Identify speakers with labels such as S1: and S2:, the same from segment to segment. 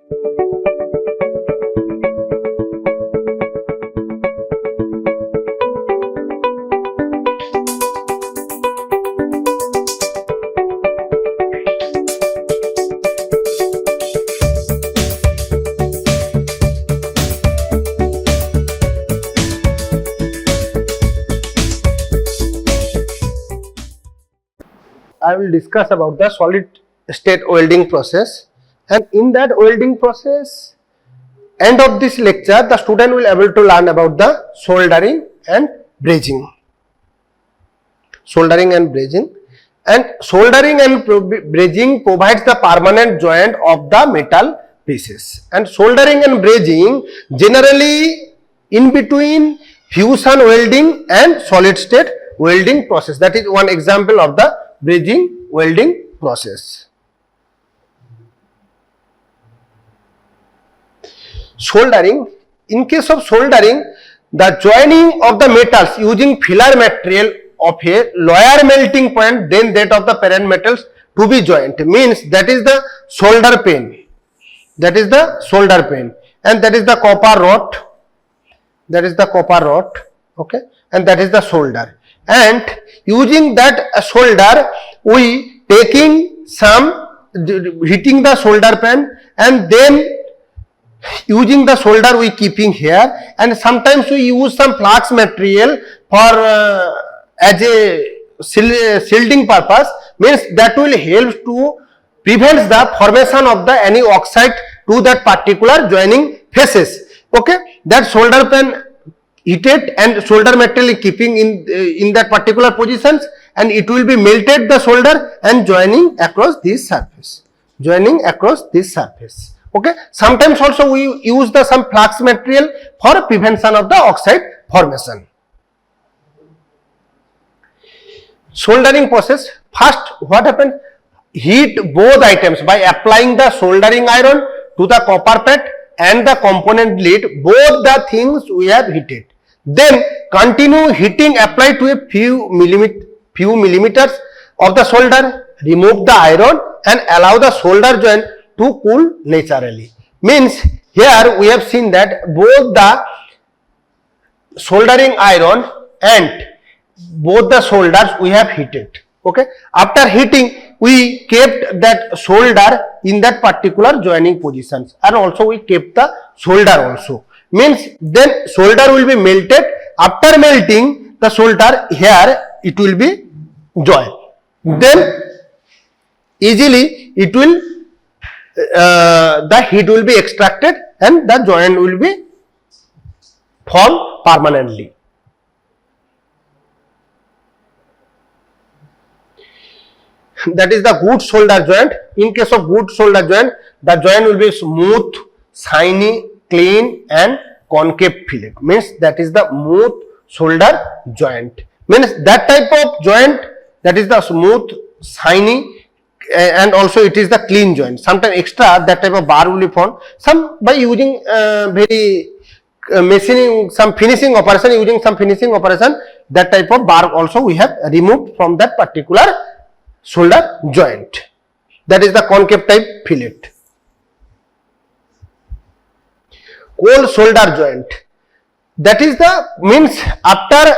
S1: I will discuss about the solid state welding process, and in that welding process, end of this lecture the student will able to learn about the soldering and brazing. Soldering and brazing, and soldering and brazing provides the permanent joint of the metal pieces, and soldering and brazing generally in between fusion welding and solid state welding process. That is one example of the brazing welding process. Soldering, in case of soldering, the joining of the metals using filler material of a lower melting point than that of the parent metals to be joined, means that is the solder pen, that is the solder pen, and that is the copper rod, that is the copper rod, okay, and that is the solder. And using that solder, we taking some, heating the solder pan, and then using the solder we keeping here, and sometimes we use some flux material for as a shielding purpose, means that will help to prevent the formation of the any oxide to that particular joining faces. Okay, that solder pan heated and solder material keeping in that particular positions, and it will be melted the solder and joining across this surface, joining across this surface. Okay, sometimes also we use the some flux material for prevention of the oxide formation. Soldering process, first what happens, heat both items by applying the soldering iron to the copper pad and the component lid, both the things we have heated. Then continue heating, apply to a few millimeters of the solder, remove the iron and allow the solder joint to cool naturally. Means here we have seen that both the soldering iron and both the solders we have heated. Okay, after heating we kept that solder in that particular joining positions, and also we kept the solder also. Means then solder will be melted. After melting the solder, here it will be joined. Then easily it will the heat will be extracted and the joint will be formed permanently. That is the good solder joint. In case of good solder joint, the joint will be smooth, shiny, clean and concave fillet. Means that is the smooth solder joint. Means that type of joint, that is the smooth, shiny and also it is the clean joint. Sometimes extra that type of bar will be formed. Some by using very machining, some finishing operation, using some finishing operation, that type of bar also we have removed from that particular solder joint. That is the concave type fillet. Cold solder joint, that is the means after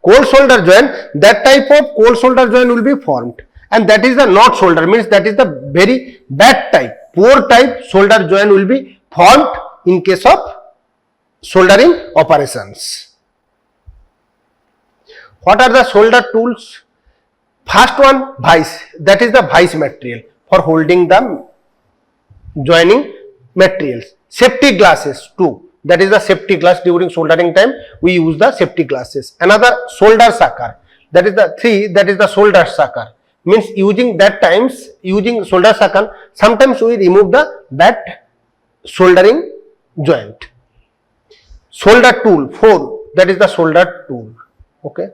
S1: cold solder joint, that type of cold solder joint will be formed, and that is the not solder, means that is the very bad type, poor type solder joint will be formed in case of soldering operations. What are the solder tools? First one, vice, that is the vice material for holding the joining materials. Safety glasses too, that is the safety glass. During soldering time we use the safety glasses. Another solder sucker, that is the 3, that is the solder sucker. Means using that times, using solder sucker, sometimes we remove the bad soldering joint. Solder tool 4, that is the solder tool. Okay.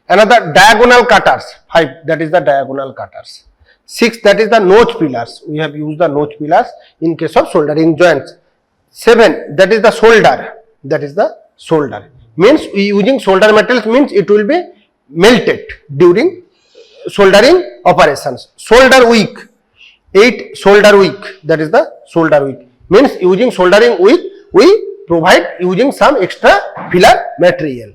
S1: Another diagonal cutters 5, that is the diagonal cutters. 6, that is the notch pillars. We have used the notch pillars in case of soldering joints. 7, that is the solder, that is the solder. Means we using solder materials, means it will be melted during soldering operations. Solder wick 8, solder wick, that is the solder wick. Means using soldering we provide using some extra filler material.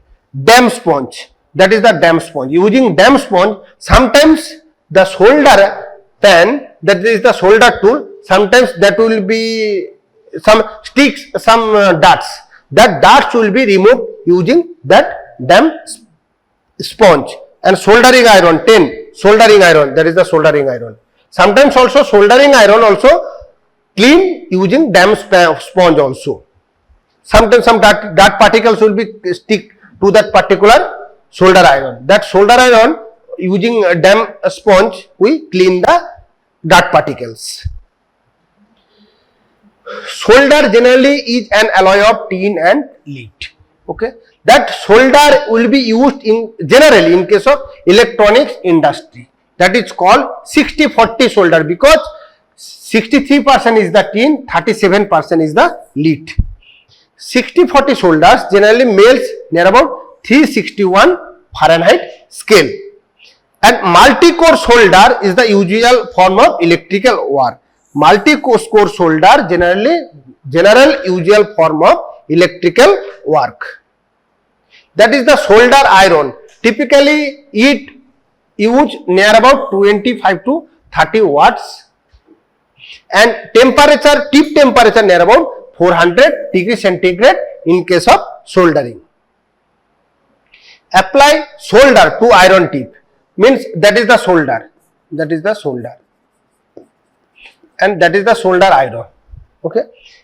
S1: Dam sponge, that is the dam sponge. Using dam sponge, sometimes the solder pan, that is the solder tool, sometimes that will be some sticks, some darts. That darts will be removed using that dam sponge. And soldering iron, 10 soldering iron, that is the soldering iron. Sometimes also soldering iron also clean using dam sponge also. Sometimes some dart particles will be stick to that particular solder iron. That solder iron using a dam sponge we clean the dart particles. Solder generally is an alloy of tin and lead. Okay, that solder will be used in generally in case of electronics industry. That is called 60-40 solder, because 63% is the tin, 37% is the lead. 60-40 solders generally melts near about 361 Fahrenheit scale. And multi-core solder is the usual form of electrical work. Multi-core solder general usual form of electrical work. That is the solder iron. Typically it use near about 25 to 30 watts, and temperature, tip temperature near about 400 degrees centigrade in case of soldering. Apply solder to iron tip, means that is the solder, that is the solder, and that is the solder iron. Okay,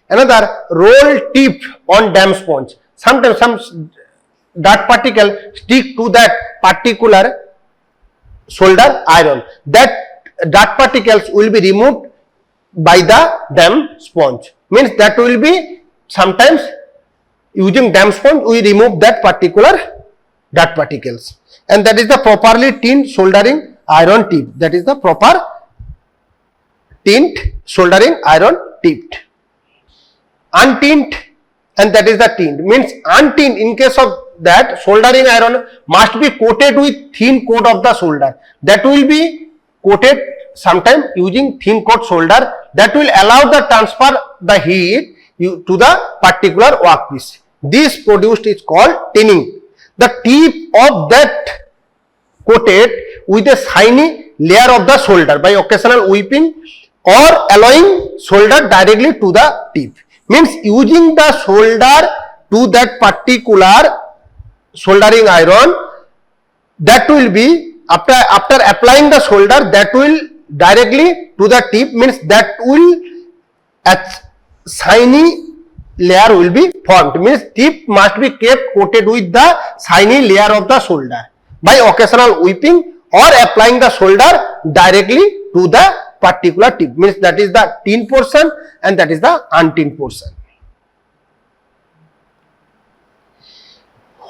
S1: another, roll tip on dam sponge. Sometimes some dart particle stick to that particular solder iron. That dart particles will be removed by the dam sponge. Means that will be sometimes using dam sponge we remove that particular dart particles. And that is the properly tinned soldering iron tip. That is the proper tinned soldering iron tip. Untinned, and that is the tinned. Means untinned, in case of that soldering iron must be coated with thin coat of the solder. That will be coated sometime using thin coat solder, that will allow the transfer the heat to the particular workpiece. This produced is called tinning. The tip of that coated with a shiny layer of the solder by occasional whipping or allowing solder directly to the tip. Means using the solder to that particular soldering iron, that will be after applying the solder, that will directly to the tip, means that will a shiny layer will be formed. Means tip must be kept coated with the shiny layer of the solder by occasional whipping or applying the solder directly to the particular tip. Means that is the tin portion and that is the untinned portion.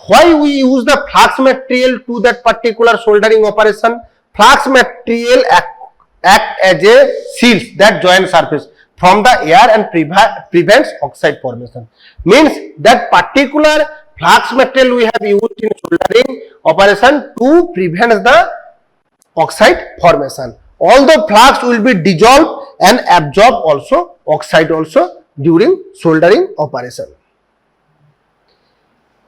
S1: Why we use the flux material to that particular soldering operation? Flux material act as a shield that joint surface from the air and prevents oxide formation. Means that particular flux material we have used in soldering operation to prevent the oxide formation. Although flux will be dissolved and absorb also oxide also during soldering operation.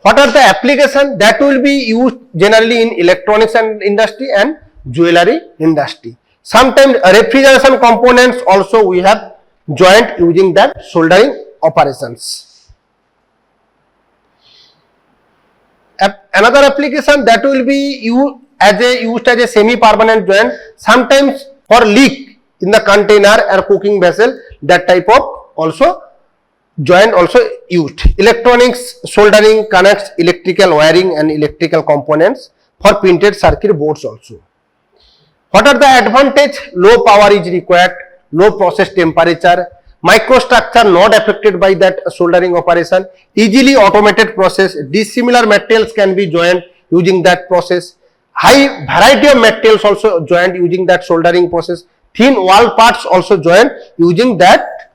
S1: What are the applications? That will be used generally in electronics and industry and jewelry industry. Sometimes refrigeration components also we have joint using that soldering operations. Another application that will be used as a semi-permanent joint, sometimes for leak in the container or cooking vessel, that type of also joint also used. Electronics soldering connects electrical wiring and electrical components for printed circuit boards also. What are the advantage? Low power is required, low process temperature, microstructure not affected by that soldering operation, easily automated process, dissimilar materials can be joined using that process, high variety of materials also joined using that soldering process, thin wall parts also joined using that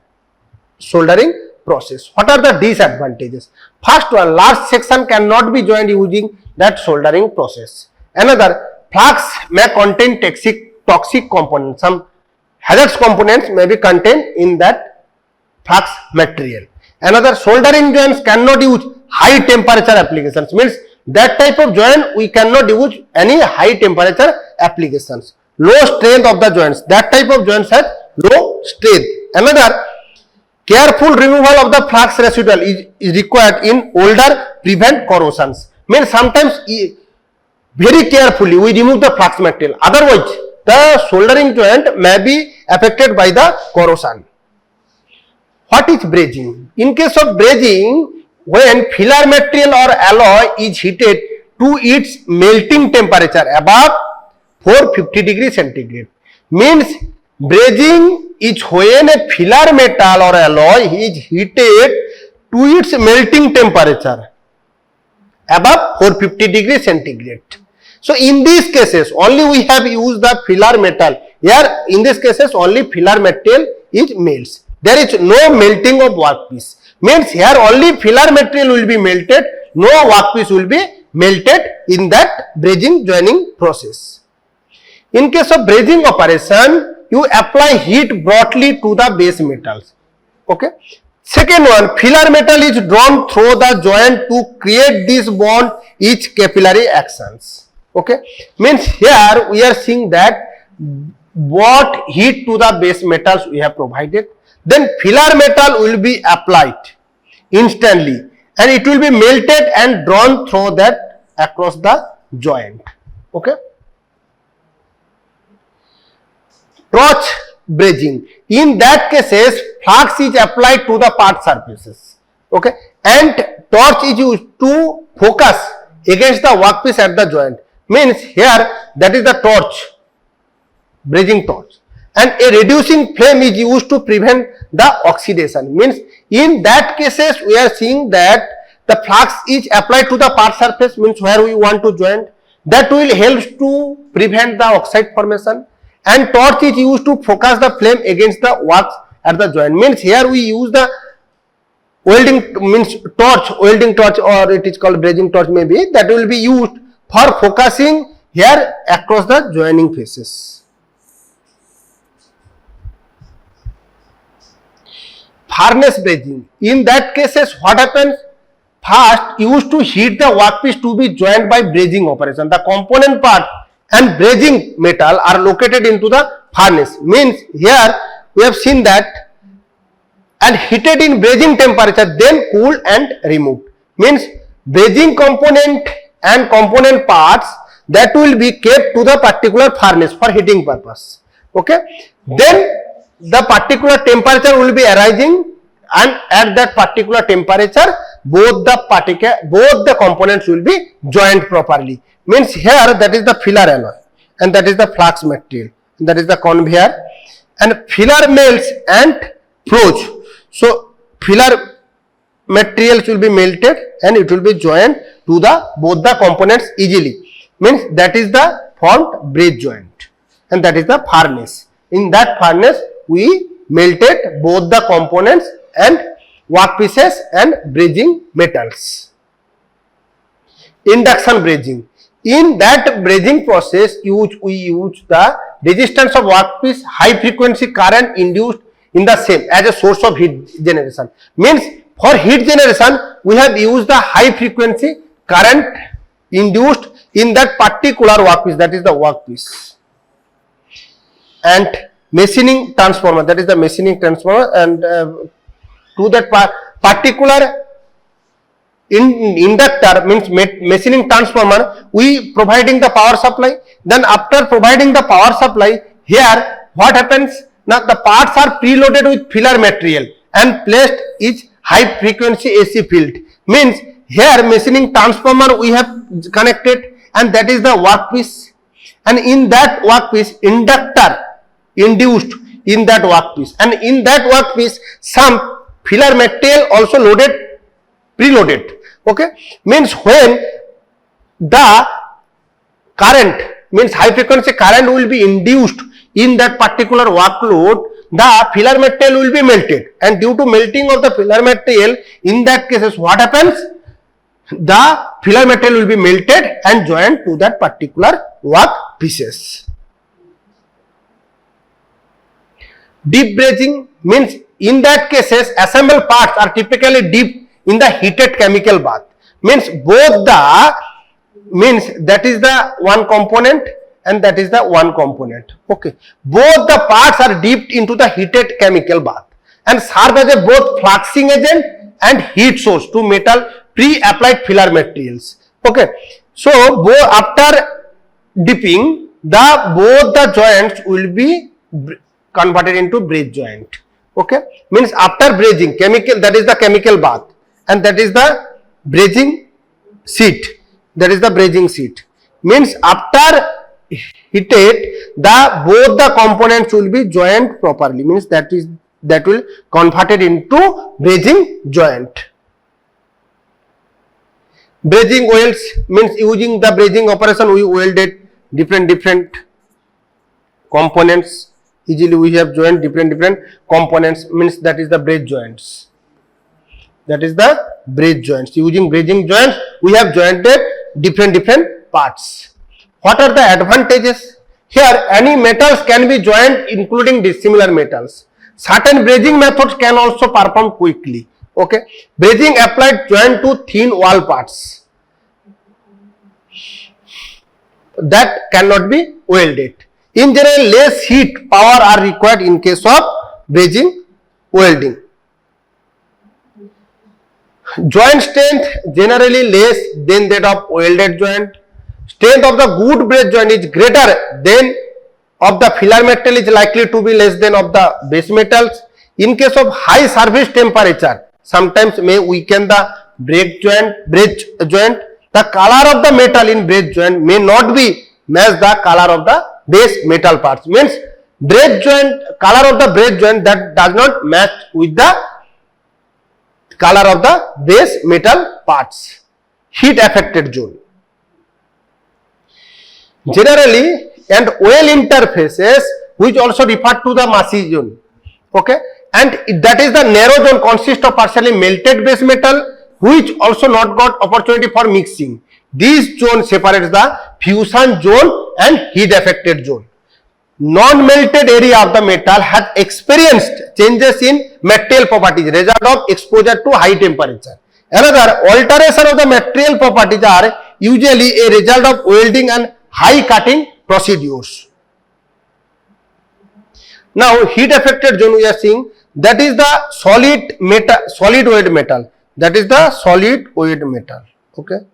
S1: soldering process. What are the disadvantages? First one, large section cannot be joined using that soldering process. Another, flux may contain toxic components. Some hazardous components may be contained in that flux material. Another, soldering joints cannot use high temperature applications, means that type of joint we cannot use any high temperature applications. Low strength of the joints, that type of joints has low strength. Another, careful removal of the flux residual is required in older prevent corrosions. Means sometimes very carefully we remove the flux material, otherwise the soldering joint may be affected by the corrosion. What is brazing? In case of brazing, when filler material or alloy is heated to its melting temperature above 450 degrees centigrade. Means brazing is when a filler metal or alloy is heated to its melting temperature above 450 degrees centigrade. So in these cases only we have used the filler metal. Here in these cases only filler material is melts. There is no melting of workpiece. Means here only filler material will be melted, no workpiece will be melted in that brazing joining process. In case of brazing operation, you apply heat broadly to the base metals. Okay. Second one, filler metal is drawn through the joint to create this bond each capillary actions. Okay. Means here we are seeing that what heat to the base metals we have provided. Then filler metal will be applied instantly and it will be melted and drawn through that across the joint. Okay. Torch brazing. In that cases, flux is applied to the part surfaces. Okay. And torch is used to focus against the workpiece at the joint. Means here that is the torch, brazing torch. And a reducing flame is used to prevent the oxidation. Means in that cases we are seeing that the flux is applied to the part surface, means where we want to joint, that will help to prevent the oxide formation, and torch is used to focus the flame against the wax at the joint. Means here we use the welding, means torch, welding torch, or it is called brazing torch maybe, that will be used for focusing here across the joining faces. Furnace brazing. In that cases what happens? First used to heat the workpiece to be joined by brazing operation. The component part and brazing metal are located into the furnace. Means here we have seen that, and heated in brazing temperature, then cooled and removed. Means brazing component and component parts that will be kept to the particular furnace for heating purpose. Okay. Then the particular temperature will be arising, and at that particular temperature both the components will be joined properly. Means here that is the filler alloy and that is the flux material, that is the conveyor, and filler melts and flows. So filler materials will be melted and it will be joined to the both the components easily. Means that is the formed braze joint, and that is the furnace. In that furnace we melted both the components and workpieces and brazing metals. Induction brazing. In that brazing process we use the resistance of workpiece, high frequency current induced in the same as a source of heat generation. Means for heat generation we have used the high frequency current induced in that particular workpiece, that is the workpiece. And machining transformer, that is the machining transformer, and to that particular inductor, means machining transformer, we providing the power supply. Then after providing the power supply, here what happens? Now the parts are preloaded with filler material and placed each high frequency AC field. Means here machining transformer we have connected, and that is the workpiece, and in that workpiece inductor induced in that workpiece, and in that workpiece some filler material also loaded, preloaded. Okay. Means when the current, means high frequency current will be induced in that particular workload, the filler material will be melted, and due to melting of the filler material, in that cases what happens? The filler material will be melted and joined to that particular work pieces. Deep brazing means in that cases assembled parts are typically dipped in the heated chemical bath. Means both the, means that is the one component and that is the one component. Okay, both the parts are dipped into the heated chemical bath and serve as a both fluxing agent and heat source to metal pre-applied filler materials. Okay, so after dipping, both the joints will be converted into braze joint. Okay, means after brazing, chemical, that is the chemical bath, and that is the brazing sheet, that is the brazing sheet. Means after heated, both the components will be joined properly, means that will converted into brazing joint. Brazing welds means using the brazing operation we welded different components. Easily we have joined different components, means that is the braze joints. That is the braze joints. Using brazing joints we have jointed different parts. What are the advantages? Here any metals can be joined including dissimilar metals. Certain brazing methods can also perform quickly. Okay, brazing applied joint to thin wall parts that cannot be welded. In general, less heat power are required in case of brazing welding. Joint strength generally less than that of welded joint. Strength of the good braze joint is greater than of the filler metal, is likely to be less than of the base metals. In case of high surface temperature, sometimes may weaken the braze joint. The color of the metal in braze joint may not be match the color of the base metal parts. Means braze joint, color of the braze joint that does not match with the color of the base metal parts. Heat affected zone. Generally, and well interfaces, which also refer to the massy zone. Okay, and that is the narrow zone consists of partially melted base metal which also not got opportunity for mixing. This zone separates the fusion zone and heat affected zone. Non-melted area of the metal has experienced changes in material properties result of exposure to high temperature. Another alteration of the material properties are usually a result of welding and high cutting procedures. Now heat affected zone we are seeing, that is the solid weight metal. That is the solid weight metal. Okay,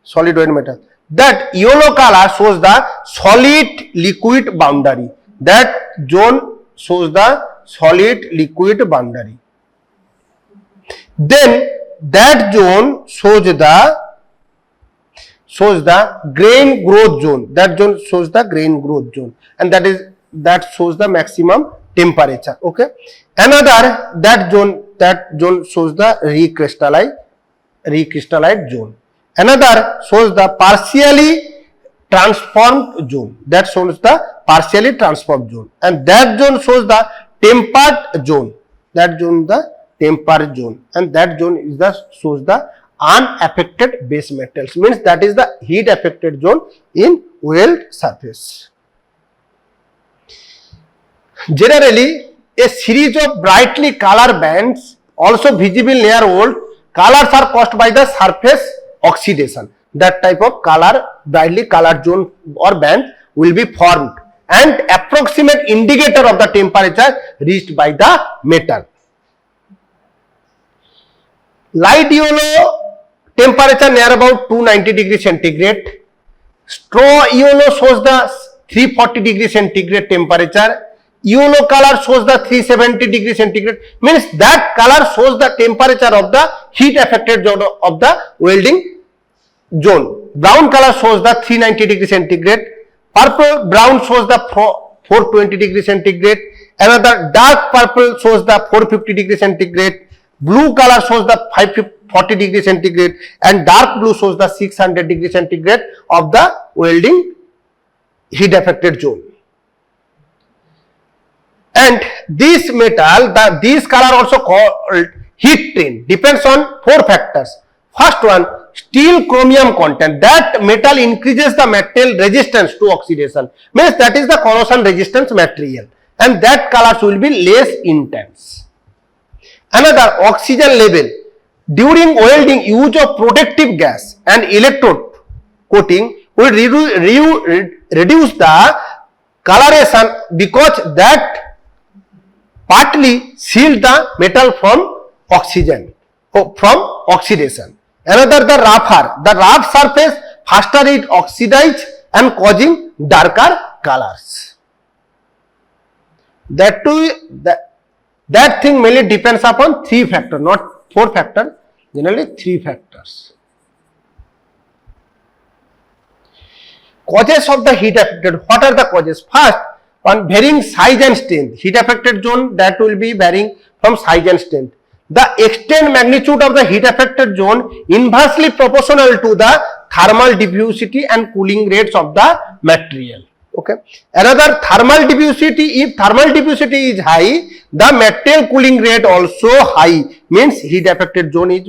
S1: solid weight metal. That yellow color shows the solid liquid boundary. That zone shows the solid liquid boundary. Then that zone shows the grain growth zone. That zone shows the grain growth zone, and that shows the maximum temperature. Okay, another that zone shows the recrystallized zone. Another shows the partially transformed zone. That shows the partially transformed zone, and that zone shows the tempered zone. That zone the tempered zone, and that zone is shows the unaffected base metals. Means that is the heat affected zone in weld surface. Generally, a series of brightly colored bands also visible near weld. Colors are caused by the surface oxidation. That type of color, brightly colored zone or band will be formed, and approximate indicator of the temperature reached by the metal. Light yellow temperature near about 290 degrees centigrade. Straw yellow shows the 340 degrees centigrade temperature. Yellow color shows the 370 degrees centigrade. Means that color shows the temperature of the heat affected zone of the welding zone. Brown color shows the 390 degrees centigrade. Purple brown shows the 420 degrees centigrade. Another dark purple shows the 450 degrees centigrade. Blue color shows the 540 degrees centigrade, and dark blue shows the 600 degrees centigrade of the welding heat affected zone. And this metal, this color also called heat train, depends on 4 factors. First one, steel chromium content. That metal increases the material resistance to oxidation. Means that is the corrosion resistance material, and that colors will be less intense. Another, oxygen level. During welding, use of protective gas and electrode coating will reduce the coloration because that partly shield the metal from oxygen, from oxidation. Another, the rougher. The rough surface faster it oxidize and causing darker colors. That thing mainly depends upon 3 factors, not 4 factors, generally 3 factors. Causes of the heat affected. What are the causes? First, on varying size and strength. Heat affected zone, that will be varying from size and strength. The extent magnitude of the heat affected zone inversely proportional to the thermal diffusivity and cooling rates of the material. Okay. Another, thermal diffusivity. If thermal diffusivity is high, the material cooling rate also high, means heat affected zone is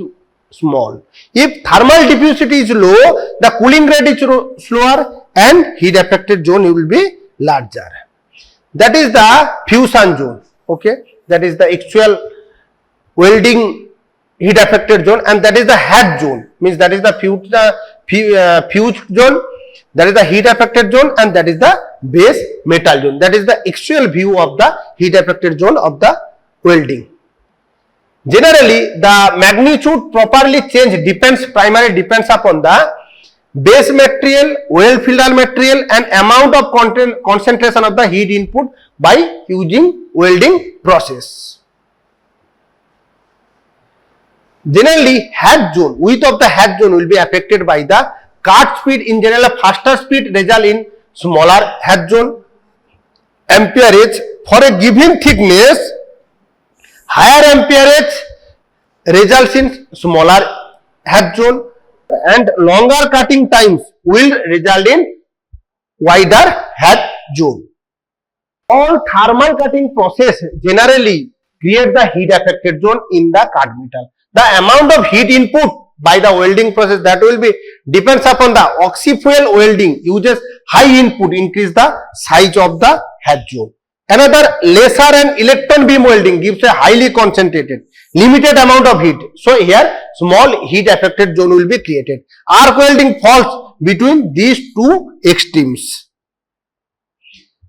S1: small. If thermal diffusivity is low, the cooling rate is slower and heat affected zone will be larger. That is the fusion zone. Okay, that is the actual welding heat affected zone, and that is the head zone, means that is the fuse zone, that is the heat affected zone, and that is the base metal zone. That is the actual view of the heat affected zone of the welding. Generally, the magnitude properly changed primarily depends upon the base material, weld filler material, and amount of concentration of the heat input by using welding process. Generally, head zone, width of the head zone will be affected by the cut speed. In general, faster speed result in smaller head zone. Amperage, for a given thickness, higher amperage results in smaller head zone, and longer cutting times will result in wider head zone. All thermal cutting process generally create the heat affected zone in the cut metal. The amount of heat input by the welding process, that will be depends upon the oxy-fuel welding uses high input, increase the size of the head zone. Another, laser and electron beam welding gives a highly concentrated limited amount of heat, so here small heat affected zone will be created. Arc welding falls between these two extremes.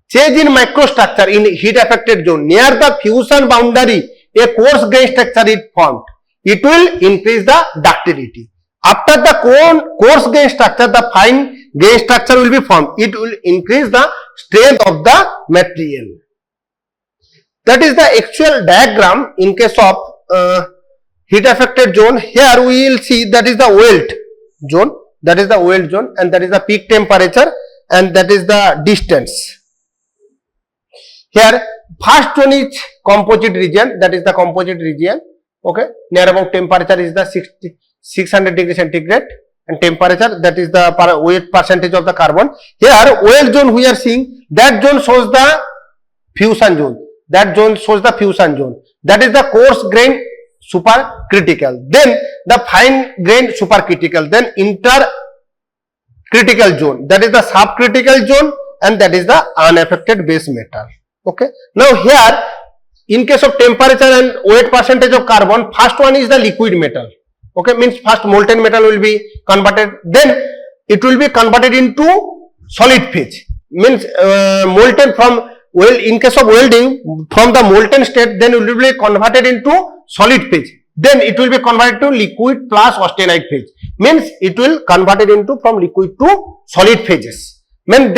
S1: Change in microstructure in heat affected zone. Near the fusion boundary, a coarse grain structure is formed. It will increase the ductility. After the coarse grain structure, the fine grain structure will be formed. It will increase the strength of the material. That is the actual diagram in case of heat affected zone. Here we will see that is the weld zone, that is the weld zone, and that is the peak temperature, and that is the distance. Here first one is composite region, that is the composite region. Okay, near about temperature is the 600 degree centigrade, and temperature, that is the weight percentage of the carbon. Here weld zone we are seeing, that zone shows the fusion zone, that zone shows the fusion zone, that is the coarse grain supercritical, then the fine grain supercritical, then intercritical zone, that is the subcritical zone, and that is the unaffected base metal. Okay, now here in case of temperature and weight percentage of carbon, first one is the liquid metal. Okay, means first molten metal will be converted, then it will be converted into solid phase, means molten from in case of welding, from the molten state, then it will be converted into solid phase, then it will be converted to liquid plus austenite phase, means it will converted into from liquid to solid phases, then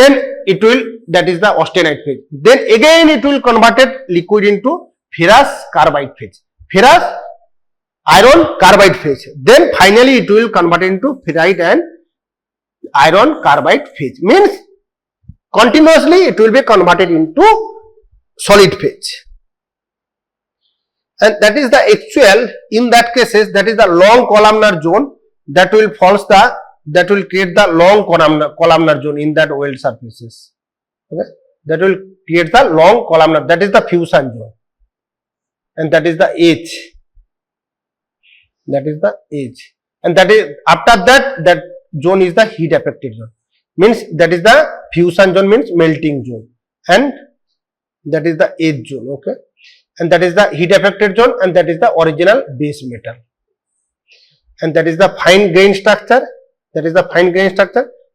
S1: it will, that is the austenite phase, then again it will converted liquid into ferrous carbide phase, ferrous iron carbide phase, then finally it will convert into ferrite and iron carbide phase, means continuously it will be converted into solid phase. And that is the actual, in that cases, that is the long columnar zone, that will create the long columnar zone in that weld surfaces. Okay, that will create the long columnar, that is the fusion zone, and that is the edge, that is the edge, and that is after that zone is the heat affected zone, means that is the fusion zone, means melting zone, and that is the edge zone. Okay, and that is the heat affected zone, and that is the original base metal, and that is the fine grain structure,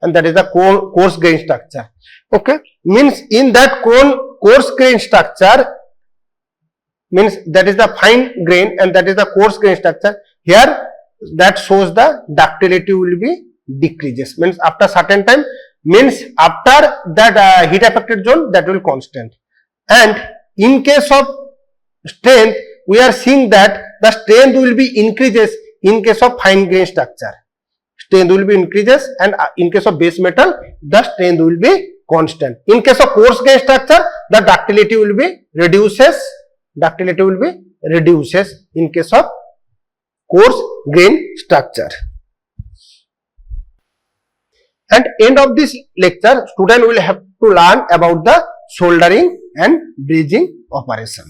S1: and that is the coarse grain structure. Okay, means in that coarse grain structure, means that is the fine grain and that is the coarse grain structure. Here that shows the ductility will be decreases, means after certain time, means after that heat affected zone, that will constant. And in case of strength, we are seeing that the strength will be increases in case of fine grain structure, strength will be increases, and in case of base metal the strength will be constant. In case of coarse grain structure, the ductility will be reduces in case of coarse grain structure. And end of this lecture, student will have to learn about the soldering and bridging operation.